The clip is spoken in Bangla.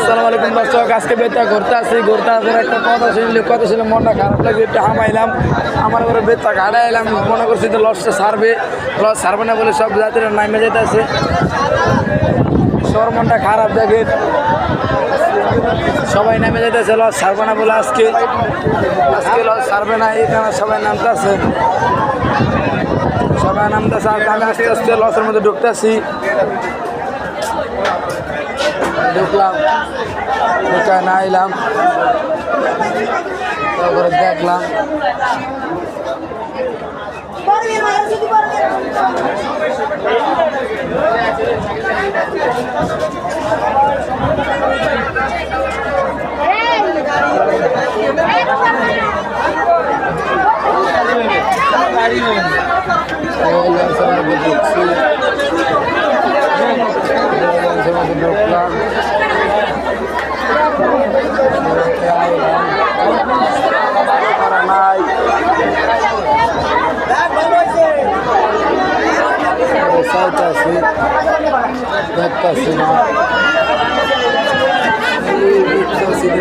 আসসালামু আলাইকুম দর্শক, আজকে বেতা ঘুরতে আসি। ঘুরতে আসার একটা কথা ছিল মনটা খারাপ লাগে, একটু হামাইলাম। আমার ঘরে বেতা ঘাড়া এলাম, মনে করছি তো লসটা সারবে, লস সারবে না বলে সব যাত্রীরা নামে যেতে আছে। সর মনটা খারাপ দেখে সবাই নেমে যেতেছে, লস সারবে না বলে। আজকে লস সারবে না, এই কারণে সবাই নামতেছে। সবাই নামতেছে আর আমি আস্তে আস্তে লসের মধ্যে ঢুকতেছি। ঢুকলাম, ঢুকায় না এলাম, তারপরে দেখলাম ঢুকলাম নাই চাইতেছি, দেখতেছি না, দেখতেছি না।